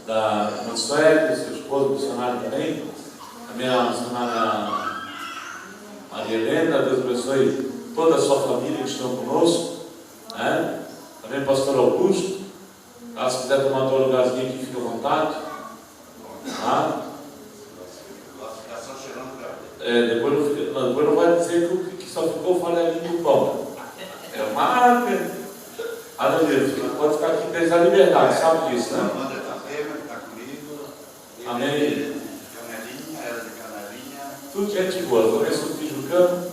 da irmã Sueli, seu esposo, missionário também, a minha missionária Maria Helena, Deus abençoe toda a sua família que estão conosco, né? Também o pastor Augusto, se quiser tomar o lugarzinho aqui, fica à vontade. Tá? Depois não vai dizer que só ficou farelinho do pão. É uma aleluia, pode ficar aqui desde a liberdade, sabe disso, né? Amém. Tudo gente boa, começo do Tijucano,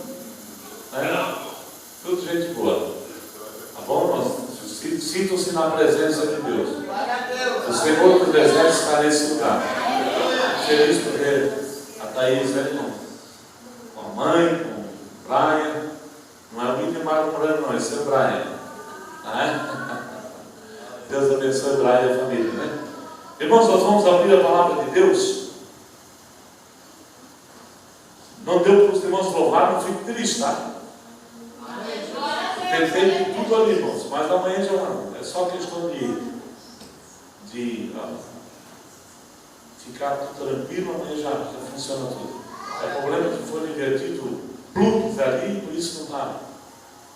né? Tudo gente boa. Tá bom? Sintam-se na presença de Deus. O Senhor do deserto está nesse lugar. Feliz por ver a Thaís aí com a mãe, com o Brian. Não é o William Mário Moreno, não, esse é o Brian. Né? Deus abençoe o Brian e a família, né? Irmãos, nós vamos abrir a palavra de Deus. Não deu para os irmãos louvar, não fique triste, tá? Tentei de tudo ali, irmãos, mas amanhã já não. É só questão de ficar tudo tranquilo, amanhã já funciona tudo. É problema que foi invertido plugs ali, por isso não está.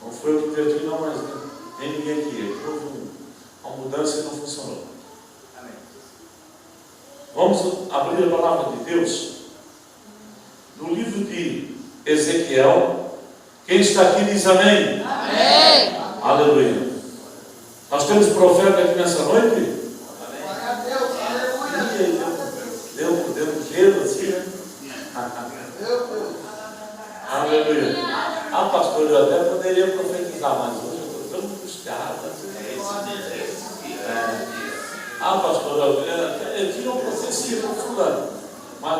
Não foi eu que inverti, não, mas nem ninguém aqui. Houve uma mudança e não funcionou. Amém. Vamos abrir a palavra de Deus no livro de Ezequiel. Quem está aqui diz amém. Amém. Aleluia. Nós temos profeta aqui nessa noite? Deu gelo assim, né? Aleluia. Pastor, eu até poderia profetizar, mas hoje eu estou tão angustiado. Pastor, eu tinha um processinho com fulano, mas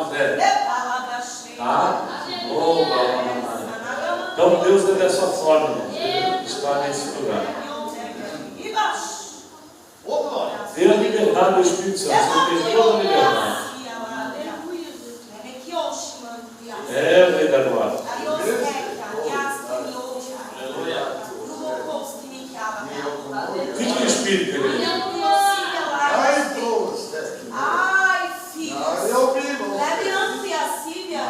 tá? Então Deus é dessa forma, está nesse lugar. Dê a liberdade do Espírito Santo, você tem toda a liberdade. É o Rei da Glória. Fique em espírito, igreja. Ai, filho. Leve a Sílvia.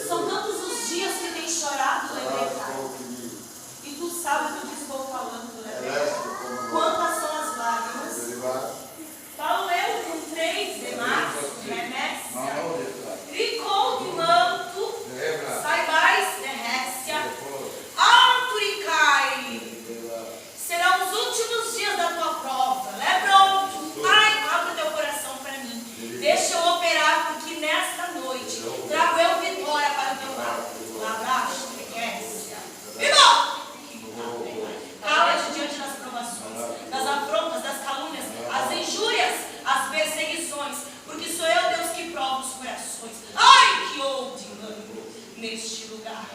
São tantos os dias que tem chorado, e tu sabe do que estou falando, quantas são as lágrimas? Paulo com 3 de março, tricou de manto, saibais de Récia, alto e cai. Serão os últimos dias da tua prova. Pronto. Pai, abre o teu coração para mim. Deixa eu operar, porque nesta noite trago eu vitória para o teu lado. Abraço, Récia. Viva! Cala-te diante das provações, das afrontas, das calúnias, as injúrias, as perseguições, porque sou eu, Deus, que provo os corações. Ai, que oude manto neste lugar.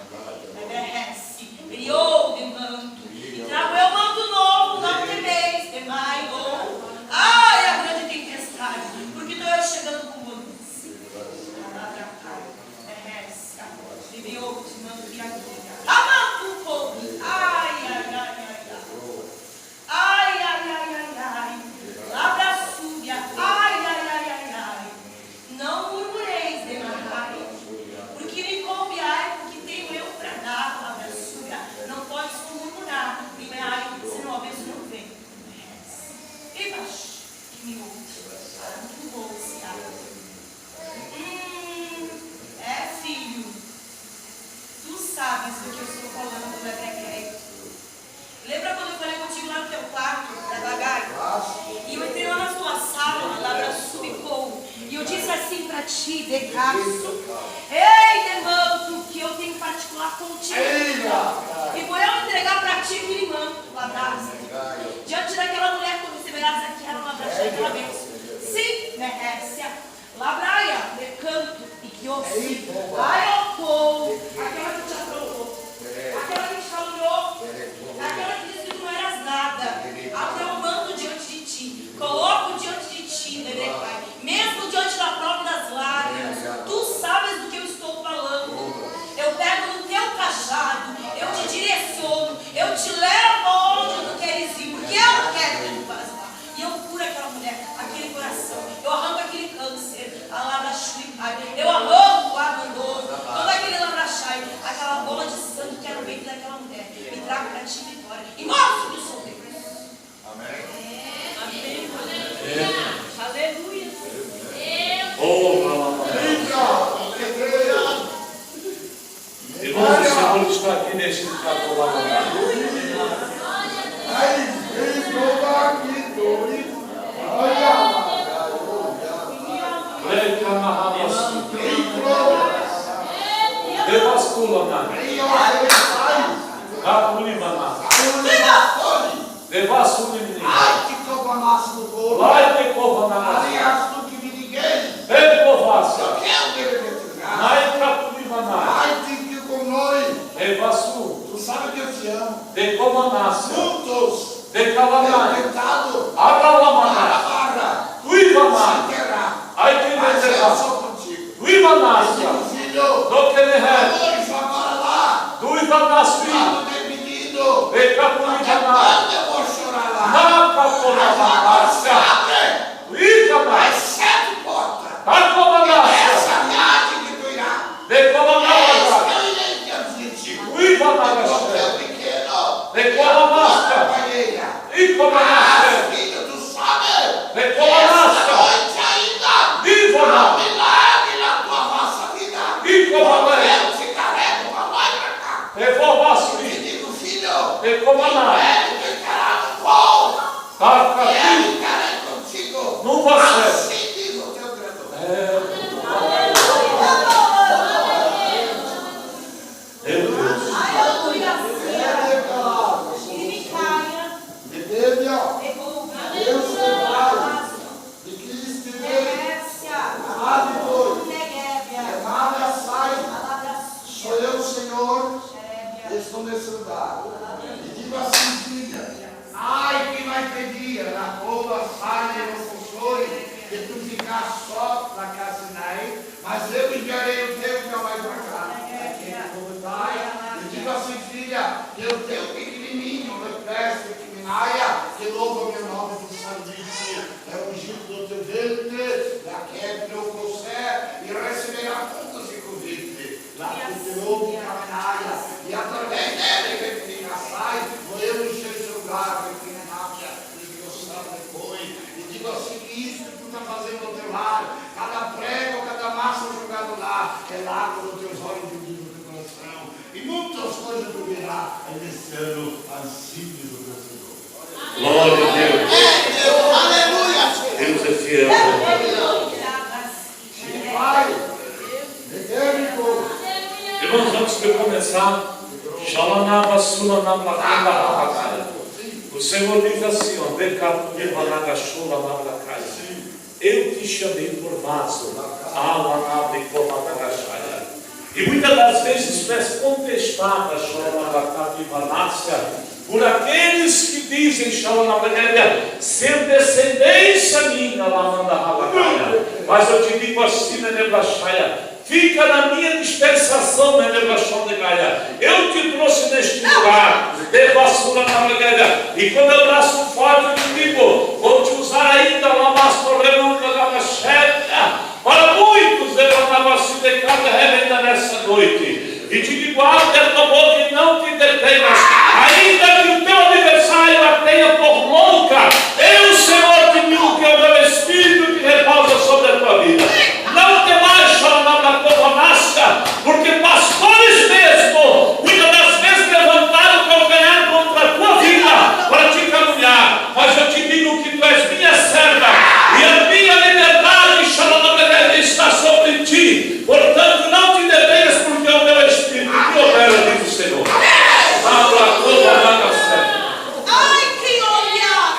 Reverece, e oude manto. E trago eu manto novo, não temeis, temai, ai, a grande tempestade, porque estou eu chegando com bonança. Reverece, e oude manto e agulha. Amanto o povo, ai, ai, ai, ai. Ai, ai, ai, ai, ai, labra súbia, ai, ai, ai, ai, ai, não murmureis de marai, porque me coube, ai, porque tenho eu para dar, labra súbia, não podes murmurar, e ai, senão a vez não vem, e baixo, que me ouve, muito bom esse filho, tu sabes do que eu estou falando, Lebequete. Lembra quando eu falei contigo lá no teu quarto, da Bagai? E eu entrei lá na tua sala, lá para subicou. E eu disse assim para ti, Decasso: ei, demanto, que eu tenho particular contigo. E vou eu entregar para ti aquele manto, labraça. Diante daquela mulher, quando você verás aqui, era uma labraça daquela bênção. Sim, Merrécia, labraia, decanto, e que ouvi. Ai, ó povo, aquela que te aprovou, aquela que te caluniou, aquela que disse que tu não eras nada, até eu mando diante de ti, coloco diante de ti, Pai, mesmo diante da prova das lágrimas, tu sabes menino. Ai, que cobonaço do povo. Vai ter covanás. Aliás, tu que me ninguém. Vem covaça. Eu quero ver veterinário. Nai capurivanás. Ai, tem que ir com nós. Revasu. Tu sabe que eu te amo. De covanás. Juntos. De cavanás. Tentado. Abravanás. Barra. Tuivanás. Terá. Ai que Mas eu veterás. sou contigo. Tuivanás. Filho. Do que ne rei. Hoje, agora lá. Tuivanás. Lá no meu menino. De capurivanás. Quando eu vou chorar lá. Na Agora capurivanás. se abre. Tuivanás. As 7 portas. Covanás. Essa viagem que tu irá. De covanás. Eu irei diante de ti. Tuivanás. Teu pequeno. De covanás. Companheira. E covanás. Filho, tu sabe. De covanás. Esta noite ainda. Há Viva. milagre na tua vossa vida. E covanás. Eu te carrego para lá e para cá. Revolvas. Te digo, filho. De covanás. Ele encarado com. Taca. Ele encarado contigo. Não você. Assim diz o teu Criador. Meu Deus. Sou eu, Senhor, estou nesse lugar. E digo assim, filha, ai que vai ter dia na boa, falha e no console, de tu ficar só na casa de Naí, mas eu enviarei o teu que não vai para cá. Aqui é como vai. E digo assim, filha, que o teu pequenininho, refresca que me naia, que louva o meu nome do serviço, é o ungido do teu ventre, da quebra do cossé, e receberá frutos de convite. Lá que te ouve caminhaia, e através dele que te sai, vou eu encher esse lugar, que te nápia, e que gostar depois. E digo assim, que isso que tu está fazendo no teu lar, cada prego, cada massa jogado lá, é lágrima nos teus olhos e no teu coração. E muitas coisas tu verás nesse ano, assim diz o teu Senhor. Glória a Deus. Deus, aleluia! Deus é fiel. Pai, etérnico. Irmãos, antes de eu começar, Shalanava Sulanava Kanda. O Senhor diz assim, ó, eu te chamei por vaso, e muitas das vezes és contestada, por aqueles que dizem, ser descendência minha, mas eu te digo assim, fica na minha dispensação, eu te trouxe neste lugar, e quando eu abraço forte, eu te digo, vou te usar ainda para muitos, ainda nessa noite, e te digo, abre a tua boca e não te detenhas, ainda que o teu adversário a tenha por louca, eu, Senhor, te digo que é o meu Espírito que repousa sobre a tua vida. Não temais, porque pastores mesmo, muitas das vezes levantaram o calcanhar contra a tua vida para te caminhar, mas eu te digo que tu és minha serva e a minha liberdade está sobre ti, portanto não te detenhas, porque é o meu Espírito que opera, diz o Senhor. Ai, que olhar!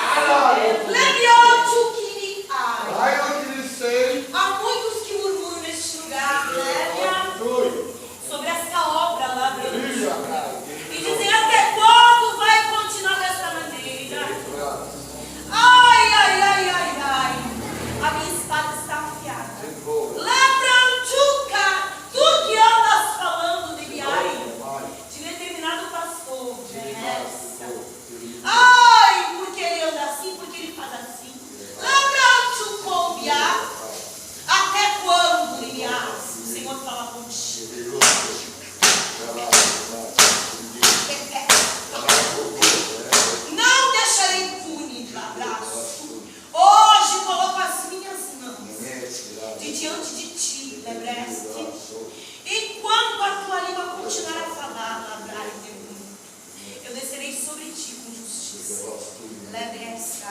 Leviante que me ai. Vai onde lhe sei. Há muitos que murmuram neste lugar, sobre esta obra lá, e dizem até quando vai continuar dessa maneira. Ai, ai, ai, ai, ai. A minha espada está afiada. Lebranchuca, tu que andas falando de Biai, de determinado pastor, ai, porque ele anda assim, porque ele faz assim. Lebranchucou Biai. Até quando, Elias, o Senhor fala contigo? Não deixarei impune, abraço. Hoje coloco as minhas mãos de diante de ti, Lebreste. Enquanto a tua língua continuar a falar, labrar e teu, eu descerei sobre ti com justiça. Lebreste,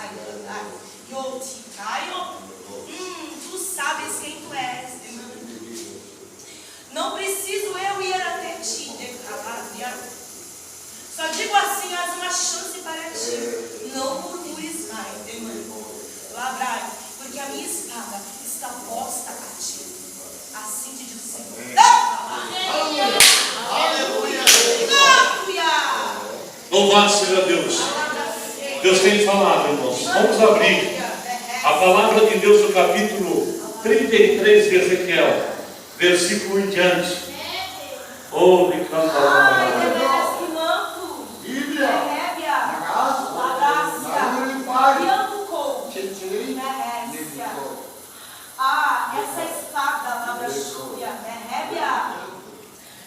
eu te caio. Tu sabes quem tu és, demônio. Não preciso eu ir até ti, declarar. Só digo assim, há uma chance para ti. Não murmure porque a minha espada está posta a ti. Assim diz o Senhor. Aleluia. Louvado seja Deus. Deus tem falado, irmãos. Vamos abrir a palavra de Deus no capítulo 33 de Ezequiel, versículo em diante. Oh, me canta. Bíblia. Essa espada, Labrachúria,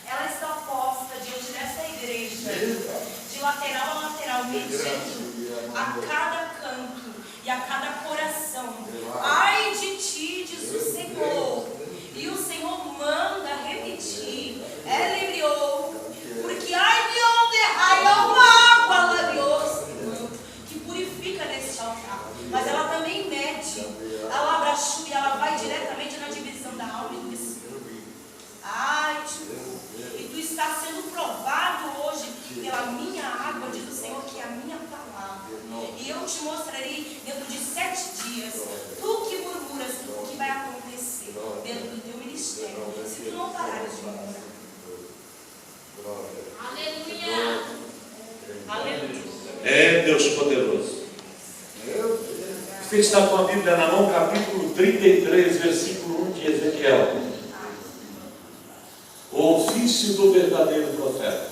ela está posta diante dessa igreja, de lateral a lateral, medindo a cada canto e a cada coração. Ai de ti, diz o Senhor, e o Senhor manda repetir, libriou, porque ai de onde raia uma água labios, que purifica neste altar, mas ela também mede, a Labrachúria, ela vai diretamente na divisão da alma e do espírito. Ai, e tu estás sendo provado hoje pela minha água, diz o Senhor, que é a minha palavra. E eu te mostrarei dentro de 7 dias, tu que murmuras, o que vai acontecer dentro do teu ministério, se tu não parares de murmurar. Aleluia! Aleluia! É Deus poderoso. Você está com a Bíblia na mão, capítulo 33, versículo 1 de Ezequiel. O ofício do verdadeiro profeta.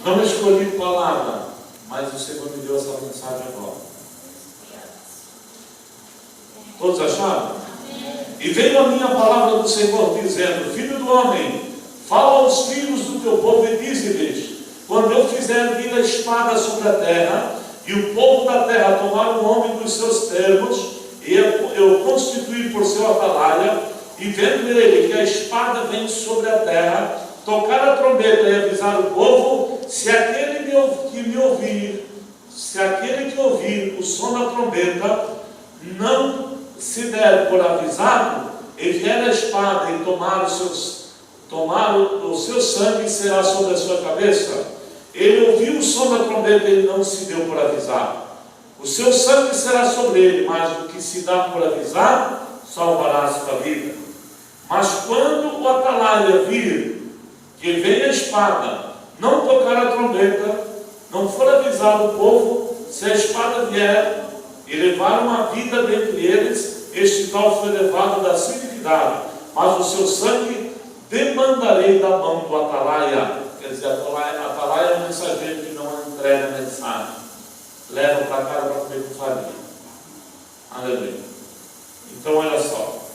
Não escolhi palavra, mas o Senhor me deu essa mensagem agora. Todos acharam? E veio a minha palavra do Senhor dizendo: Filho do homem, fala aos filhos do teu povo e dize-lhes: quando eu fizer vir a espada sobre a terra, e o povo da terra tomar o nome dos seus termos, e eu constituir por seu atalaia, e vendo ele que a espada vem sobre a terra, tocar a trombeta e avisar o povo, se aquele que ouvir o som da trombeta não se der por avisado, e vier a espada e tomar o seu sangue, será sobre a sua cabeça. Ele ouviu o som da trombeta e não se deu por avisado. O seu sangue será sobre ele, mas o que se dá por avisado salvará a sua vida. Mas quando o atalaia vir que vem a espada, não tocar a trombeta, não for avisado o povo, se a espada vier e levar uma vida dentre eles, este tal foi levado da sua iniquidade, mas o seu sangue demandarei da mão do atalaia. Quer dizer, atalaia é um mensageiro que não entrega a mensagem, leva para casa para comer com farinha. Aleluia. Então olha só,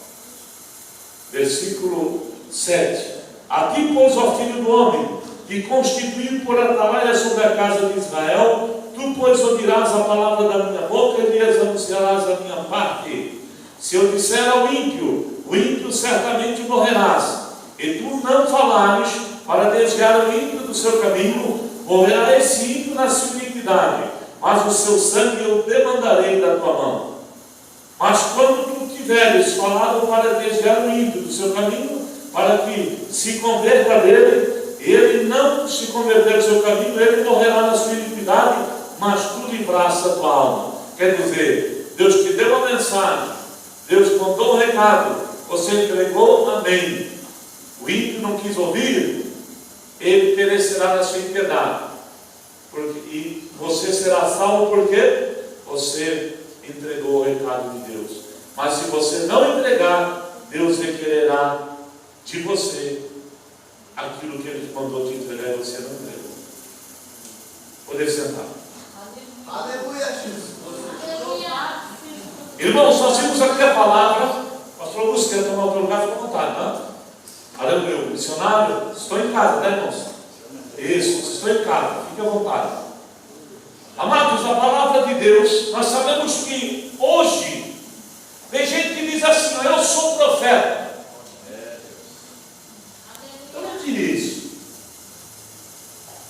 versículo 7. A ti, pois, ó filho do homem, que constituí por atalaia sobre a casa de Israel, tu, pois, ouvirás a palavra da minha boca e lhes anunciarás a minha parte. Se eu disser ao ímpio, o ímpio certamente morrerás, e tu não falares para desviar o ímpio do seu caminho, morrerá esse ímpio na sua iniquidade, mas o seu sangue eu demandarei da tua mão. Mas quando tu tiveres falado para desviar o ímpio do seu caminho, para que se converta dele, ele não se converter do seu caminho, ele morrerá na sua iniquidade, mas tu livraste a tua alma. Quer dizer, Deus te deu a mensagem, Deus contou o recado, você entregou, amém. O ímpio não quis ouvir, ele perecerá na sua impiedade. E você será salvo porque você entregou o recado de Deus. Mas se você não entregar, Deus requererá de você aquilo que Ele mandou te entregar e você não entregou. Poder sentar. Aleluia, Jesus. Irmãos, nós temos aqui a palavra. Pastor Augusto, quer tomar outro lugar? Fica à vontade, tá? Aleluia. Missionário, estou em casa, né, irmãos? Isso, estou em casa, fique à vontade. Amados, a palavra de Deus, nós sabemos que hoje tem gente que diz assim: eu sou profeta. Eu não diria isso,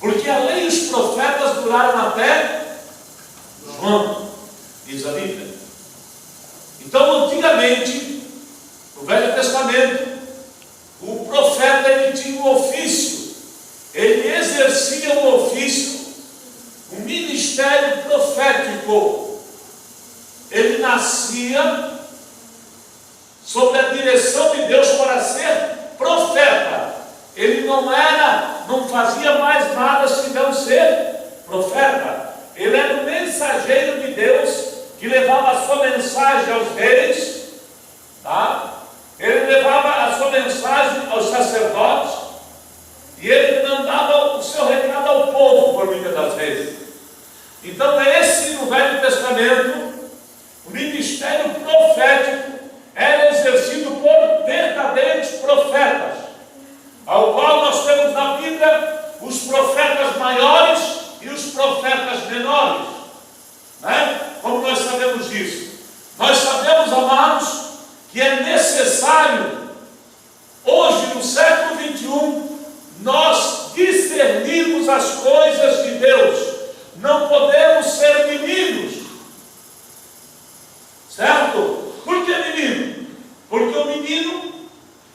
porque a lei e os profetas duraram até João, diz a Bíblia. Então, antigamente, no Velho Testamento, o profeta ele tinha um ofício, ele exercia o ofício, o ministério profético profético, ele nascia sob a direção de Deus para ser profeta. Ele não fazia mais nada senão ser profeta. Ele era o mensageiro de Deus que levava a sua mensagem aos reis, tá? Ele levava a sua mensagem aos sacerdotes e ele mandava o seu recado ao povo por muitas das vezes. Então esse no Velho Testamento, o ministério profético era exercido por verdadeiros profetas, ao qual nós temos na Bíblia os profetas maiores e os profetas menores, né? Como nós sabemos disso? Nós sabemos, amados, que é necessário, hoje no século 21, nós discernirmos as coisas de Deus. Não podemos ser meninos, certo? Por que menino? Porque o menino,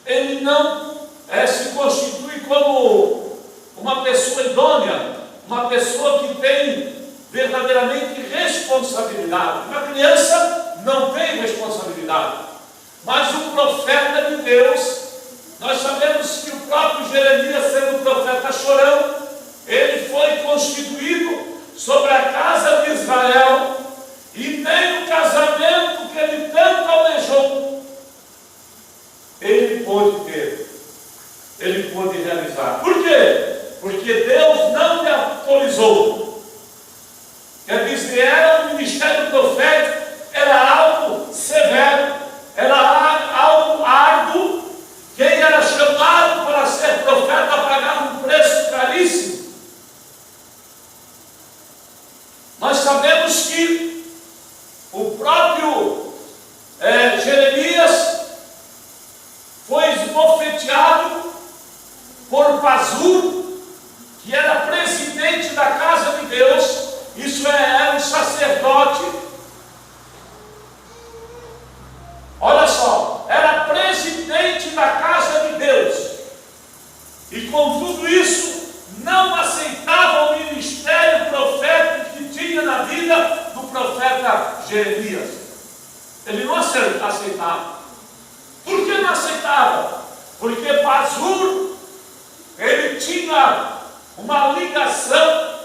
ele não se constitui como uma pessoa idônea, uma pessoa que tem verdadeiramente responsabilidade. Uma criança não tem responsabilidade, mas o profeta de Deus, nós sabemos que o próprio Jeremias, sendo profeta chorão, ele foi constituído sobre a casa de Israel, e nem o casamento que ele tanto almejou, ele pôde ter, ele pôde realizar. Por quê? Porque Deus não lhe autorizou. Quer dizer, era um ministério profético, era algo severo, era algo árduo. Quem era chamado para ser profeta pagava um preço caríssimo. Nós sabemos que o próprio Jeremias foi esbofeteado por Pazur, que era presidente da casa de Deus, isso era um sacerdote. Olha só, era presidente da casa de Deus, e com tudo isso não aceitava o ministério profético que tinha na vida do profeta Jeremias. Ele não aceitava. Por que não aceitava? Porque Pazur, ele tinha uma ligação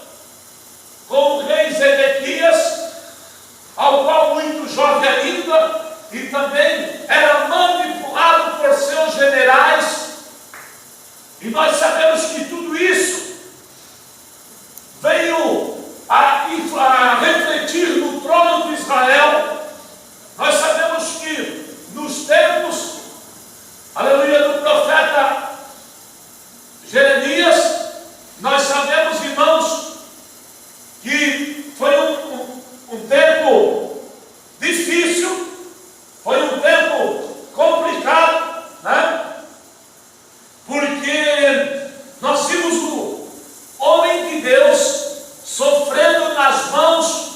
com o rei Zedequias, ao qual muito jovem ainda, e também era manipulado por seus generais. E nós sabemos que tudo isso veio a refletir no trono de Israel. Nós sabemos que nos tempos, aleluia, do profeta Jeremias, nós sabemos, irmãos, que foi um tempo difícil, foi um tempo complicado, né? Porque nós vimos o homem de Deus sofrendo nas mãos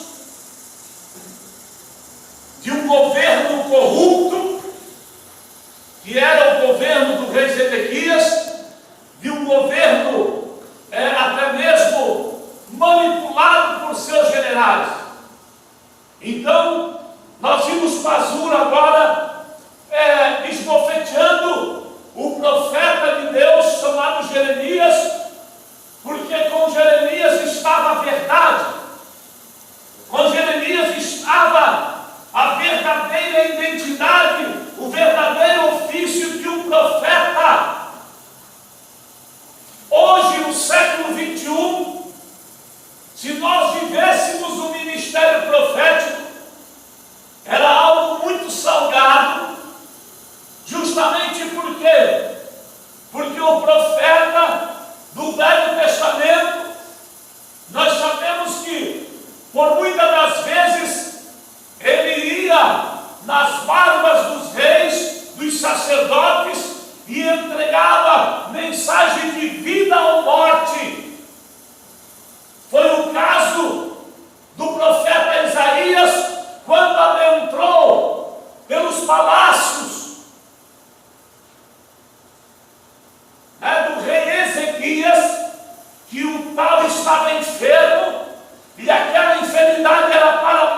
de um governo corrupto, que era o governo do rei Zedequias, de um governo até mesmo manipulado por seus generais. Então, nós vimos Pazur agora esbofeteando o profeta de Deus chamado Jeremias, porque com Jeremias estava a verdade, com Jeremias estava a verdadeira identidade, o verdadeiro ofício de um profeta. Hoje, no século 21, se nós vivêssemos o ministério profético, era algo muito salgado, justamente por quê? Porque o profeta do Velho Testamento, nós sabemos que, por muitas das vezes, ele ia nas barbas dos reis, dos sacerdotes, e entregava mensagem de vida ou morte. Foi o caso do profeta Isaías, quando adentrou pelos palácios do rei Ezequias, que o tal estava enfermo, e aquela enfermidade era para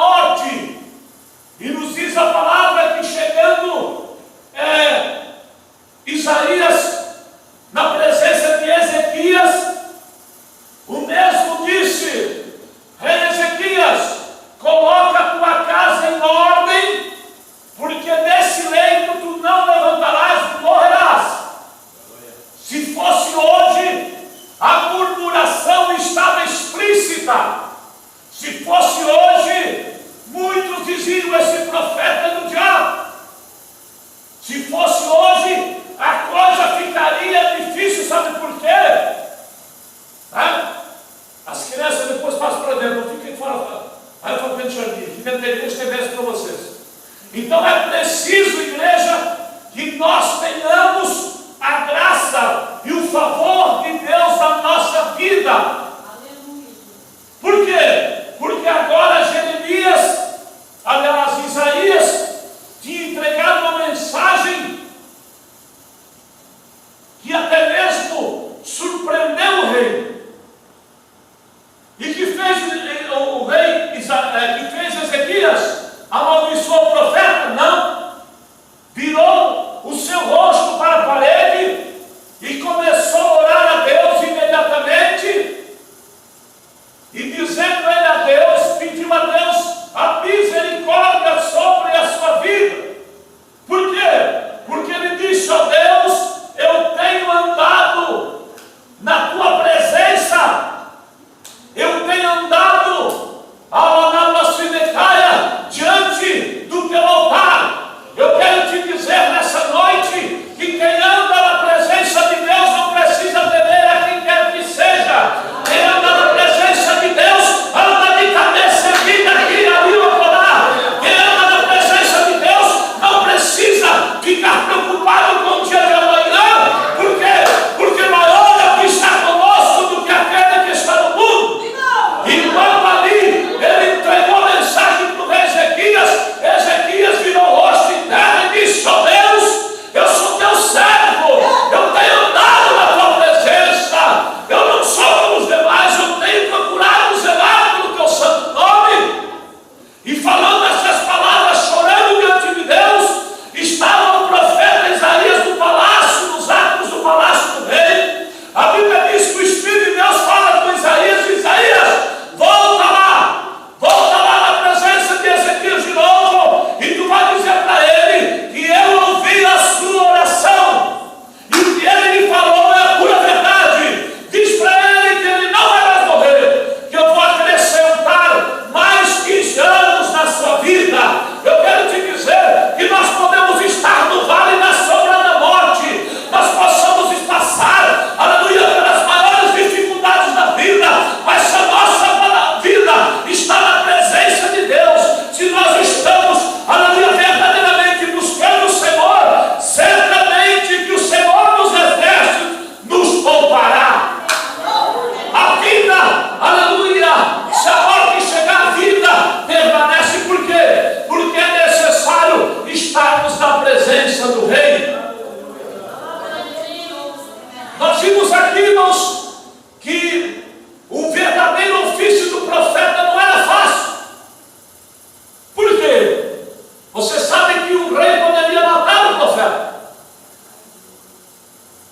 vista. Se fosse hoje, muitos diziam: esse profeta é do diabo. Se fosse hoje, a coisa ficaria difícil, sabe por quê? As crianças depois passam para dentro, não fiquem fora. Aí eu falo para o jardim, aqui dentro da igreja tem verso para vocês. Então é preciso, igreja, que nós tenhamos a graça e o favor de Deus na nossa vida. Aleluia. Por quê? Porque agora Isaías tinha entregado uma mensagem que até mesmo surpreendeu o rei. E que fez o rei, que fez Ezequias amaldiçoar o profeta? Não. Virou o seu rosto para a parede e começou a orar a Deus imediatamente. E dizendo ele a Deus, pediu a Deus a misericórdia sobre a sua vida. Por quê? Porque ele disse: ó Deus, eu tenho andado na tua presença. Eu tenho andado diante do teu altar. Eu quero te dizer nessa noite que quem anda na presença de Deus não precisa temer a quem quer que seja. Quem anda na presença de Deus anda de cabeça erguida aqui ali ou acolá. Quem anda na presença de Deus não precisa ficar preocupado com o dia de amanhã. Por quê? Porque maior é o que está conosco do que aquele que está no mundo. Enquanto ali ele entregou a mensagem para o rei Ezequias virou o rosto em terra e disse: ó Deus, eu sou teu servo, eu tenho andado na tua presença, eu não sou como os demais, eu tenho procurado zelar pelo teu santo nome. E falando essas palavras, chorando diante de Deus, estava o profeta Isaías no palácio, nos atos do palácio do rei. A Bíblia diz que o Espírito de Deus fala com Isaías: Isaías, volta lá na presença de Ezequias de novo, e tu vai dizer para ele que eu ouvi a sua oração, e o que ele me falou é a pura verdade. Diz para ele que ele não vai mais morrer, que eu vou acrescentar mais 15 anos na sua vida. Eu quero te dizer que nós podemos estar no vale da sombra da morte, nós possamos passar, aleluia, pelas maiores dificuldades da vida, mas se a nossa vida está na presença de Deus, se nós estamos, aleluia, verdadeiramente buscando o Senhor, certamente que o Senhor dos exércitos nos poupará. A vida, aleluia, se a morte chegar, a vida permanece. Por quê? Porque é necessário estarmos na presença do Rei. Nós vimos aqui, irmãos, que o verdadeiro ofício do profeta não era fácil. Por quê? Você sabe que o rei poderia matar o profeta.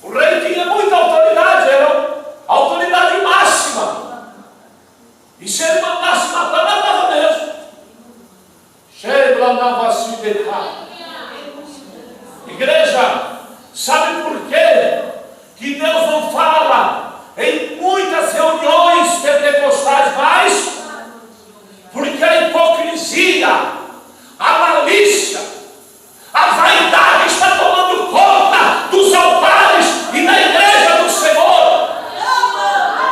O rei tinha muita autoridade, era a autoridade máxima. E se ele mandasse matar, matava mesmo. Chega, andava assim de cá. Igreja, sabe por quê que Deus não fala em muitas reuniões pentecostais mais? Porque a hipocrisia, a malícia, a vaidade está tomando conta dos altares e da igreja do Senhor.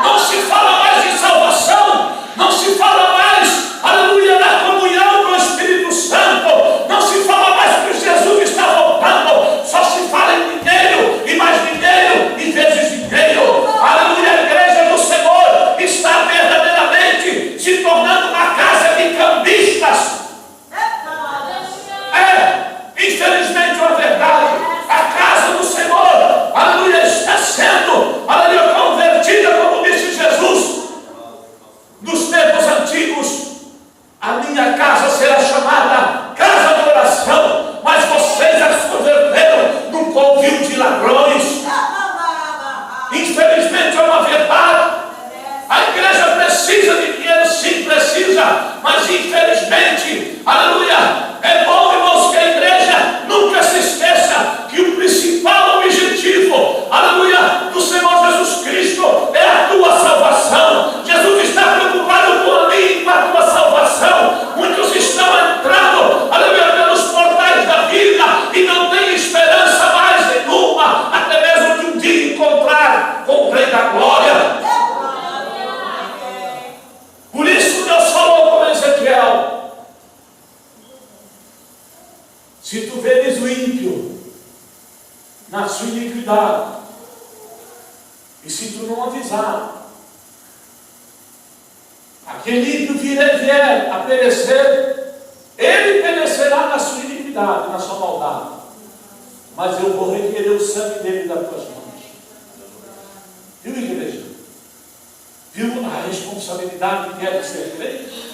Não se fala mais de salvação, não se fala mais, aleluia, da comunhão com o Espírito Santo, não se fala mais que Jesus está voltando, só se fala em dinheiro e mais dinheiro e vezes dinheiro. Aleluia, a igreja do Senhor está verdadeiramente se tornando uma casa de cambistas. Infelizmente é uma verdade. A casa do Senhor, aleluia, está sendo, aleluia, convertida, como disse Jesus nos tempos antigos. A minha casa será chamada casa de oração, mas vocês as converteram num covil de ladrões. Infelizmente é uma verdade. A igreja precisa de dinheiro, sim, precisa, mas infelizmente, aleluia, é bom, irmãos, que a igreja nunca se esqueça que o principal objetivo, aleluia, do Senhor Jesus Cristo é a tua salvação. Jesus está preocupado Se tu veres o ímpio na sua iniquidade, e se tu não avisar, aquele ímpio vier a perecer, ele perecerá na sua iniquidade, na sua maldade, mas eu vou requerer o sangue dele das tuas mãos. Viu, igreja? Viu a responsabilidade que é de ser crente?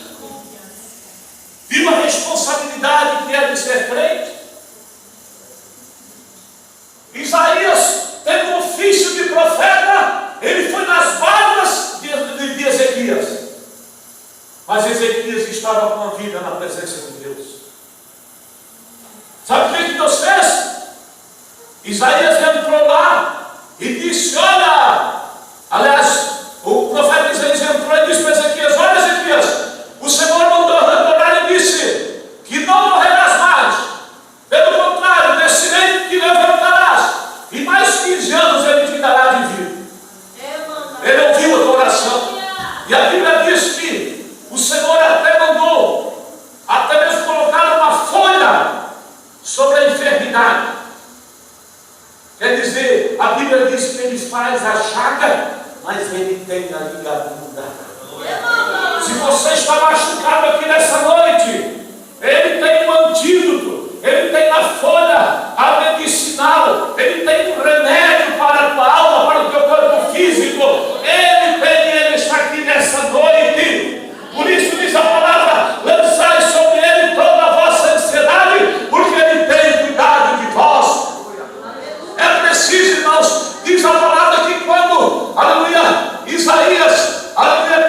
Viu a responsabilidade que é de ser crente? Isaías, tendo um ofício de profeta, ele foi nas barbas de Ezequias. Mas Ezequias estava com a vida na presença de Deus. Sabe o que Deus fez? Isaías entrou lá e disse: olha, aliás, o profeta Isaías entrou e disse para Ezequias: olha, Ezequias, o Senhor mandou retornar e disse que não morrerás mais. Pelo contrário, descendente te levantarás, e mais 15 anos ele te dará de vida. Ele ouviu a tua oração. E a Bíblia diz que o Senhor até mandou, até mesmo colocar uma folha sobre a enfermidade. Quer dizer, a Bíblia diz que ele faz a chaga, mas ele tem a ligadura. Se você está machucado aqui nessa noite, ele tem um antídoto, ele tem a folha, a medicinal, ele tem um remédio para a tua alma, para o teu corpo físico. Ele está aqui nessa noite. Por isso diz a palavra: lançai sobre ele toda a vossa ansiedade, porque ele tem cuidado de vós. É preciso, irmãos, diz a palavra que quando, aleluia,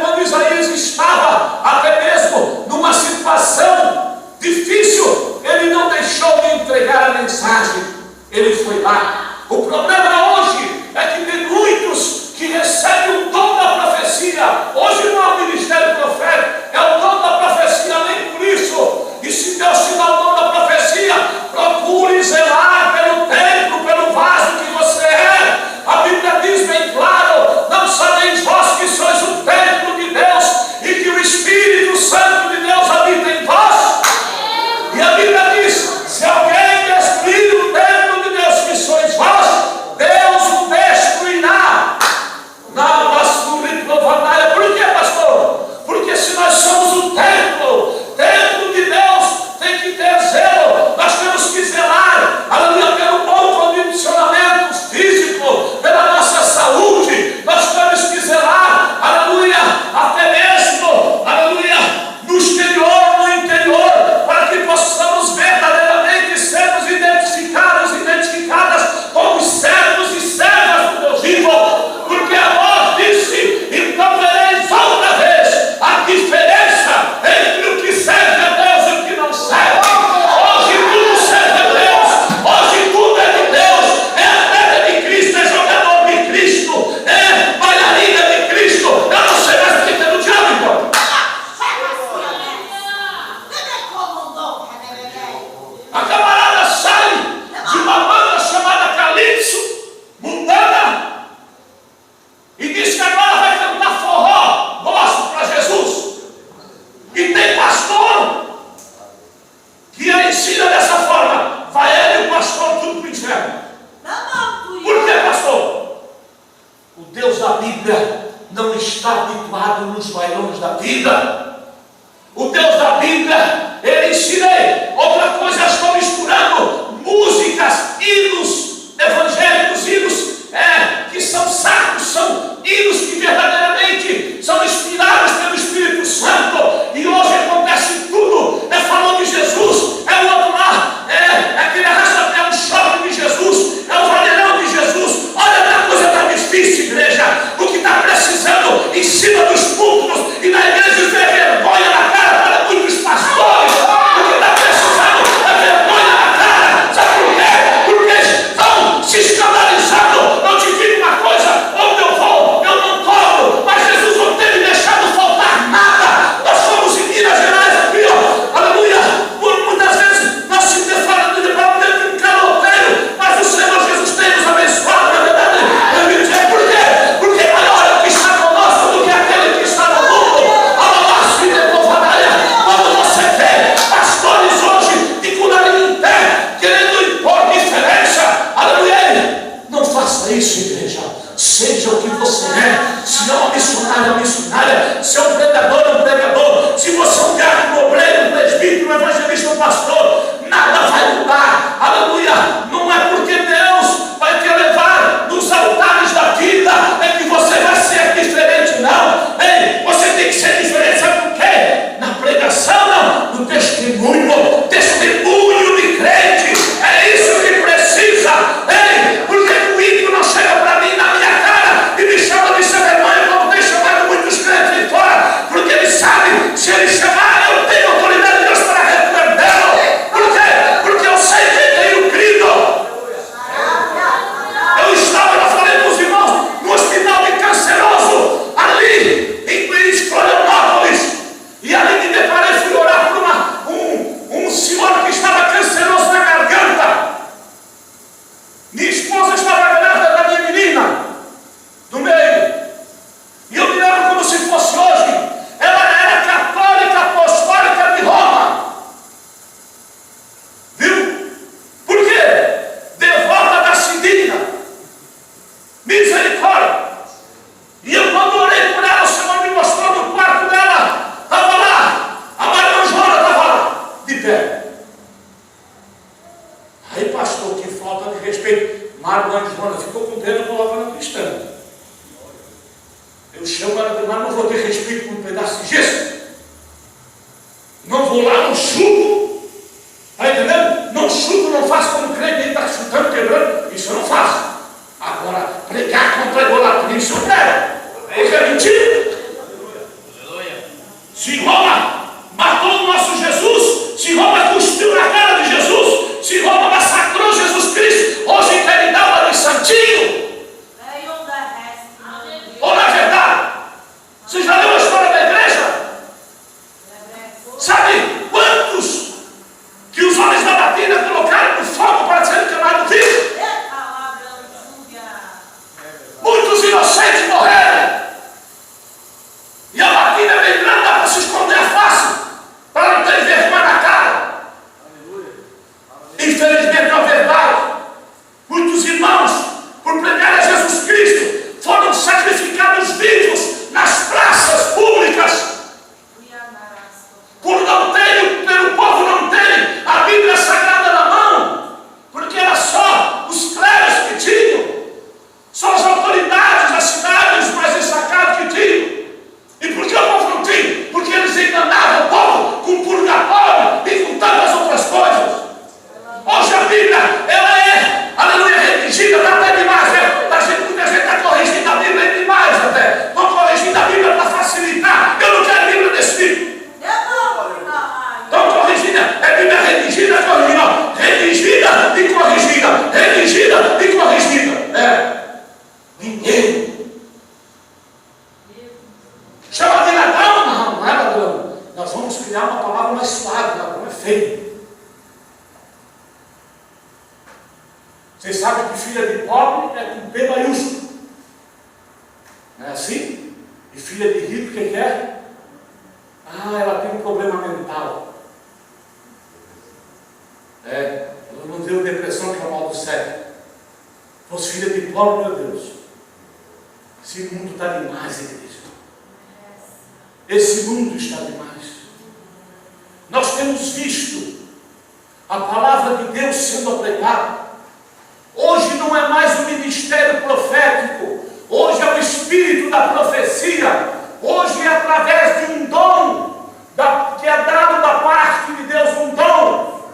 quando Isaías estava até mesmo numa situação difícil, ele não deixou de entregar a mensagem, ele foi lá. O problema hoje é que tem muitos que recebem o dom da profecia. Hoje não é o ministério profético, é o dom da profecia, nem por isso. E se Deus te dá o dom da profecia, procure zelar pelo templo, pelo vaso que você é. A Bíblia diz bem claro: não sabeis vós que sois o templo de Deus e que o Espírito Santo de Deus habita em vós? E a Bíblia diz: se alguém destruir o templo de Deus que sois vós, Deus o destruirá. Por que, pastor? Porque se nós somos o templo de Deus tem que ter zelo. Nós temos que zelar, aleluia, pelo bom condicionamento físico, pela nossa saúde. Nós temos que zelar, aleluia, até mesmo, aleluia, no exterior, no interior, para que possamos verdadeiramente sermos identificadas como servos e servas do Deus vivo. Porque a voz disse: então vereis outra vez a diferença entre o que serve a Deus e o que não serve. Hoje tudo serve a Deus, hoje tudo é de Deus, é atleta de Cristo, é jogador de Cristo, é bailarina de Cristo. Eu não sei mais o que é do diabo, então. A camarada sai de uma banda chamada Calypso, mundana, e diz que agora vai cantar forró, gospel para Jesus. E tem pastor que a ensina dessa forma: vai ele e o pastor tudo para o inferno. Por que, pastor? O Deus da Bíblia não está habituado nos bailões da vida. O Deus da Bíblia, ele ensinei. Outra coisa, eu estou misturando músicas, hinos evangélicos, hinos que são sacros, são hinos que verdadeiramente são inspirados pelo Espírito Santo. E hoje acontece tudo, falando de Jesus, é o outro lá, aquele arrasta-pé, um choque de Jesus, é o valerão de Jesus. Olha, a coisa está difícil, igreja. O que está precisando em cima dos púlpitos e na igreja pregador, um pregador, se você é um diácono, um obreiro, um presbítero, um evangelista, um pastor, nada vai mudar. Aleluia! Não é porque Deus vai te levar nos altares da vida é que você vai ser diferente, não. Ei, você tem que ser diferente, sabe por quê? Na pregação, não, no testemunho, testemunho de crente, é isso que precisa. Ei, porque o ímpio não chega para mim na minha cara e me chama de sem vergonha, como tem chamado muitos crentes de fora, porque ele sabe, se ele chamar, eu tenho autoridade de Deus para repreendê-lo. Por quê? Porque eu sei quem tenho crido. Eu estava, eu falei para os irmãos, no hospital de canceroso, ali em Florianópolis, e ali me deparei, fui orar por um senhor que estava canceroso na garganta. Minha esposa estava grávida da minha menina, do meio, e eu me lembro como se fosse hoje. Ela era católica apostólica de Roma, viu? Por quê? Devota da Cidinha, misericórdia. E eu, quando orei por ela, o Senhor me mostrou no quarto dela, estava lá, a Maria Joana estava lá, de pé. Aí, pastor, que falta de respeito. Maria Joana ficou com pena, colocou na cristã. Eu chamo ela de, mas não vou ter respeito com um pedaço de gesso. Não vou lá, não chuto. Está entendendo? Não chuto, não faço como crente, ele está chutando, quebrando. Isso eu não faço. Agora, pregar contra a idolatria, isso eu prego. Porque é mentira. Se Roma matou o nosso Jesus, se Roma cuspiu na cara de Jesus, se Roma massacrou Jesus Cristo, hoje quer me dar uma de santinho. Ou na verdade, você já leu a história da igreja? Sabe quantos que os homens da batina colocaram no fogo para serem queimados vivos? Muitos inocentes morreram. E a batina bem grande dá para se esconder a face, para não ter vergonha na cara. Infelizmente é uma verdade. Muitos irmãos, por pregar a Jesus Cristo, foram sacrificados vivos nas praças públicas. Por não terem, pelo povo não terem a Bíblia Sagrada na mão, porque era só os clérigos que tinham, só as autoridades das cidades mais destacadas que tinham. E por que o povo não tinha? Porque eles enganavam o povo com purgatório e com tantas outras coisas. Hoje a Bíblia, ela é, aleluia, redigida, dá até demais, né? Muita gente está corrigindo a Bíblia é demais até. Estão corrigindo a Bíblia para facilitar. Eu não quero Bíblia desse tipo. Estão corrigindo, é Bíblia redigida, corrigida, redigida e corrigida, redigida e corrigida. É. Dinheiro. Chama de ladrão? Não, não é ladrão. Nós vamos criar uma palavra mais suave, ladrão é feio. Vocês sabem que filha de pobre é com P maiúsculo. Não é assim? E filha de rico, o que é? Ah, ela tem um problema mental. Ela não deu depressão, que é o mal do século. Fosse filha de pobre, meu Deus. Esse mundo está demais, igreja. Esse mundo está demais. Nós temos visto a palavra de Deus sendo pregada. Hoje não é mais o ministério profético. Hoje é o espírito da profecia. Hoje é através de um dom que é dado da parte de Deus, um dom.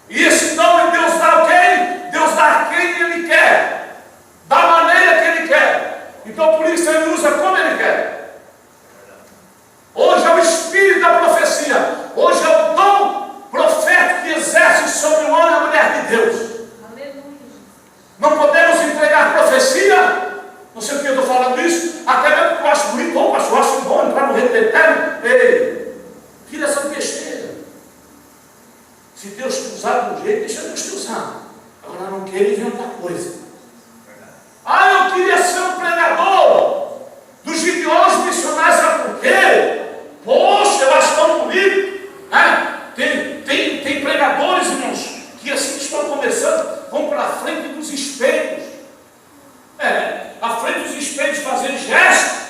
E esse dom Deus dá a quem? Deus dá a quem Ele quer, da maneira que Ele quer. Então por isso Ele usa como Ele quer. Hoje é o espírito da profecia. Hoje é o dom profético que exerce sobre o homem e a mulher de Deus. Não podemos entregar profecia. Não sei por que eu estou falando isso. Até mesmo porque eu acho muito bom, pastor. Eu acho bom entrar no reino eterno. Ei, tira essa besteira. Se Deus te usar de um jeito, deixa Deus te usar. Agora não queira inventar coisa. Ah, eu queria ser um pregador dos gideões missionários. Sabe por quê? Poxa, eu acho tão bonito. Né? Tem pregadores, irmãos, que assim que estão começando, vão para a frente dos espelhos. À frente dos espelhos, fazer gestos.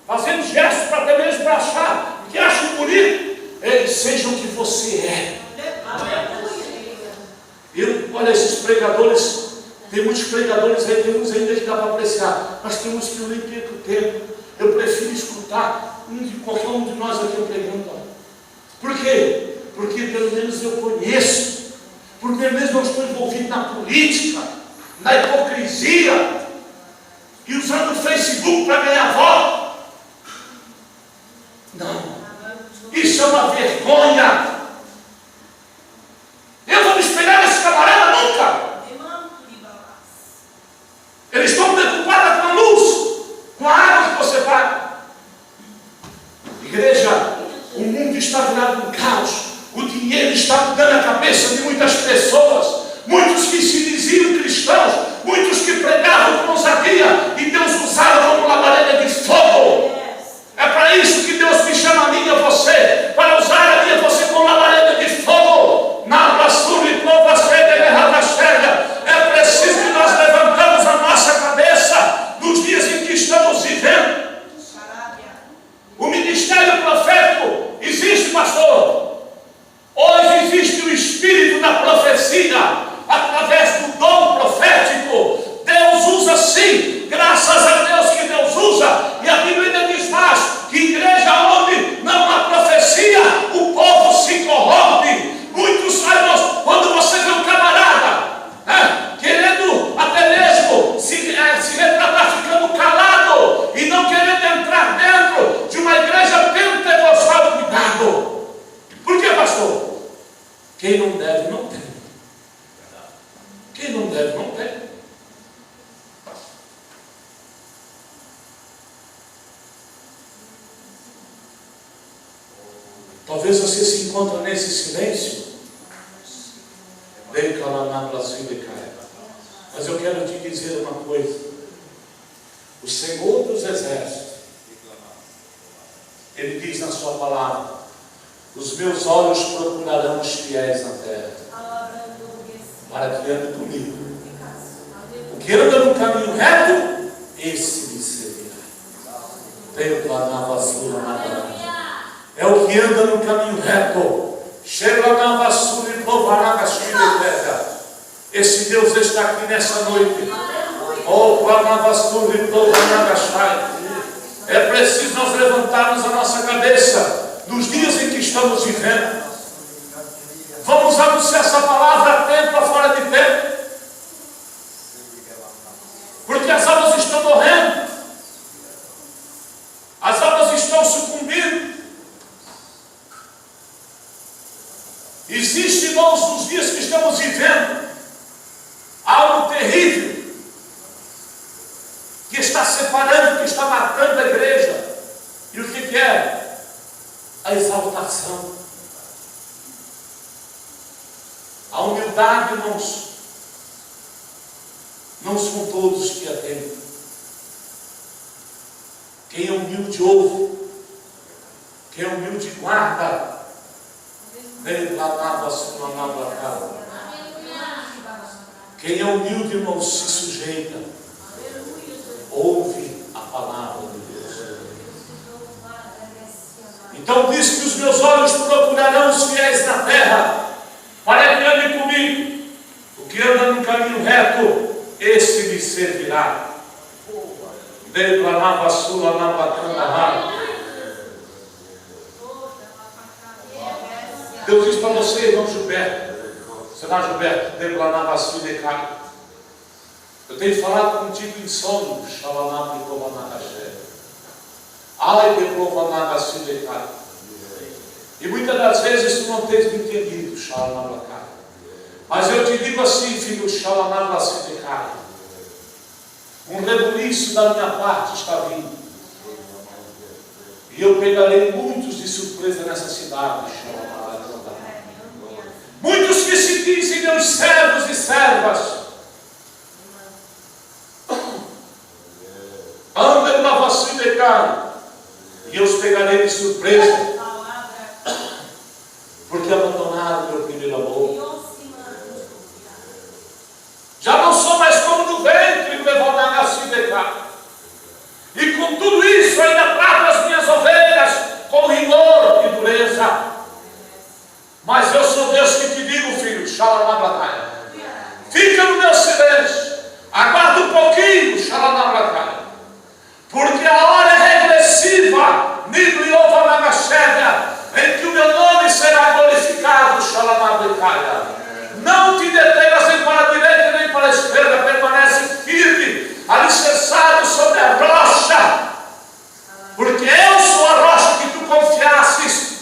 Fazer fazendo gestos para até mesmo para achar que acham bonito. Ei, seja o que você é. Olha, esses pregadores, tem muitos pregadores aí, tem uns ainda que dá para apreciar, mas tem uns que eu nem perco tempo. Eu prefiro escutar qualquer um de nós aqui pregando. Por quê? Porque pelo menos eu conheço, porque pelo menos não estou envolvido na política, na hipocrisia, e usando o Facebook para ganhar voto. Não, isso é uma vergonha. Eu vou me espelhar nesse camarada nunca. Eles estão preocupados com a luz, com a água que você paga. Igreja, o mundo está virado um caos. O dinheiro está mudando a cabeça de muitas pessoas. Muitos que se diziam cristãos, muitos que pregavam com ousadia, e Deus usava como labareda de fogo. É para isso que Deus me chama a mim e a você, para usar a mim e a você como labareda de fogo. Na basura e prova é preciso que nós levantamos a nossa cabeça nos dias em que estamos vivendo. O ministério profético existe, pastor. Hoje existe o espírito da profecia através do dom profético. Deus usa sim, graças a Deus que Deus usa. E a Bíblia ainda diz mais, que igreja onde não há profecia, o povo se corrompe. Muitos, irmãos, quando você vê um camarada querendo até mesmo se retratar ficando calado e não querendo entrar dentro de uma igreja pentecostal, cuidado. Por quê, pastor? Quem não deve, não tem. Quem não deve, não tem. Talvez você se encontre nesse silêncio. Mas eu quero te dizer uma coisa. O Senhor dos Exércitos, Ele diz na sua palavra: os meus olhos procurarão os fiéis na terra, para que andem comigo. O que anda no caminho reto, esse me servirá. É o que anda no caminho reto. Chega na vassoura e louvará a sua. Esse Deus está aqui nessa noite. É preciso nós levantarmos a nossa cabeça nos dias em que estamos vivendo. Vamos anunciar essa palavra a tempo ou fora de tempo, porque as almas estão morrendo, as almas estão sucumbindo. Existe, irmãos, nos dias que estamos vivendo, algo terrível que está separando, que está matando a igreja. E o que é? A exaltação, a humildade, irmãos. Não são todos que a têm. Quem é humilde ouve, quem é humilde guarda. Quem é humilde, irmão, se sujeita, ouve a palavra de Deus. Então diz que os meus olhos procurarão os fiéis na terra, para que andem comigo. O que anda no caminho reto, esse me servirá. Deus diz para você, irmão Gilberto, senhor Gilberto, eu tenho falado contigo em sonho, e muitas das vezes tu não tens me entendido, mas eu te digo assim, filho, um rebuliço da minha parte está vindo, e eu pegarei muitos de surpresa nessa cidade. Muitos que se dizem meus servos e servas, andam na vacina de carne, e eu os pegarei de surpresa, porque abandonaram o meu primeiro amor. Já não sou mais como no ventre, levou na vacina de carne, e com tudo isso ainda trato as minhas Porque eu sou a rocha que tu confiasses.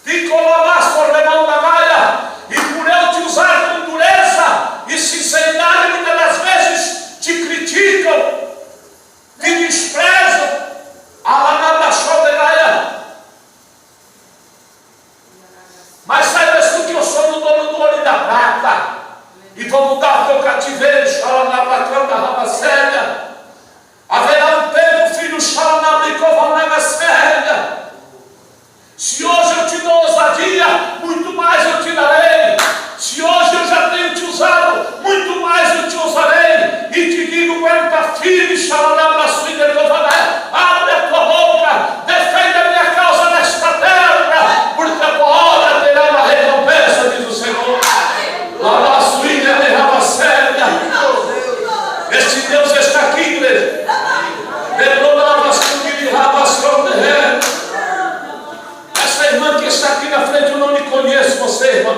Te colocaste por lemão da malha. E por eu te usar com dureza e sinceridade, muitas das vezes te criticam, te desprezam. Mas saibas tu que eu sou o dono do ouro e da prata, e vou mudar o teu cativeiro. Haverá um tempo, filho, se hoje eu te dou ousadia, muito mais eu te darei. Se hoje eu já tenho te usado, muito mais eu te usarei. E te digo, aguenta firme, abre a tua boca, defende a minha causa nesta terra, porque a tua obra terá uma recompensa, diz o Senhor. Este Deus está aqui, igreja. Essa irmã que está aqui na frente, eu não lhe conheço, você, irmã.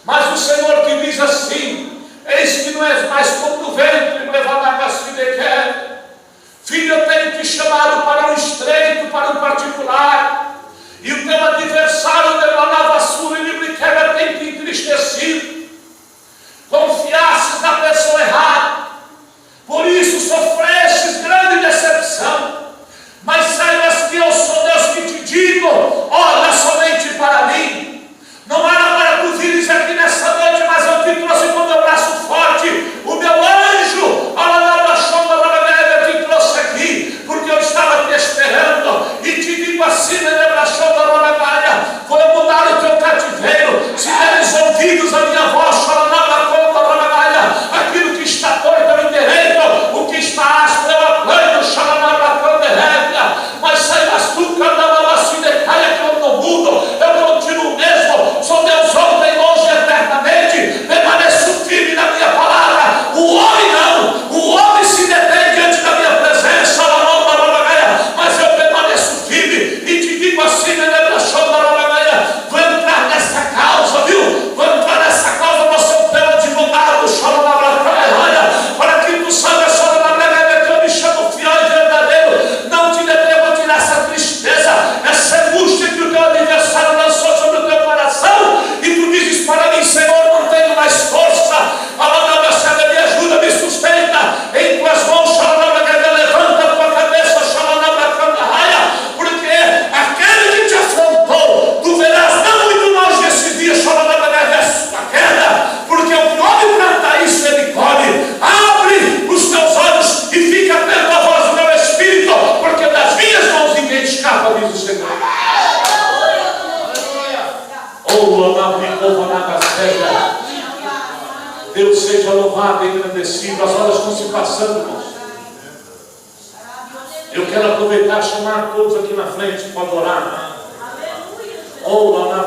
Mas o Senhor que diz assim: eis que não és mais como do ventre, filho, eu tenho te chamado para um estreito, para um particular, e o teu adversário tem te entristecido. Confiasses na pessoa errada, por isso sofrestes grande decepção. Mas saibas que eu sou Deus que te digo: olha somente para mim. Não era para tu vires aqui nessa noite, mas eu te trouxe com o meu braço forte. O meu anjo, eu te trouxe aqui, porque eu estava te esperando. E te digo assim, vou mudar o teu cativeiro. Se deres ouvidos a minha voz, aquilo que está torto eu endireito, o que está áspero eu aplano, mas saibas tu, que eu não mudo, eu continuo mesmo, sou Deus ontem, hoje e eternamente, permaneço firme na minha palavra. O homem não, o homem se detém diante da minha presença, mas eu permaneço firme e te digo assim, vou entrar nessa causa, viu? Vou entrar nessa causa, você é o teu advogado, para que tu saibas, que eu me chamo fiel e verdadeiro. Não te detém, vou tirar essa tristeza, essa angústia que o teu adversário lançou sobre o teu coração, e tu dizes para mim: Senhor, não tenho mais força, me ajuda, me sustenta em tuas mãos, levanta a tua cabeça, porque aquele que te afrontou, tu verás não muito longe desse dia, a queda, porque o que homem planta isso ele colhe. Abre os teus olhos e fica atento à voz do meu espírito, porque das minhas mãos ninguém escapa, diz o Senhor. Deus seja louvado e agradecido. As horas estão se passando, irmãos. Eu quero aproveitar e chamar todos aqui na frente para adorar. Oh, lá na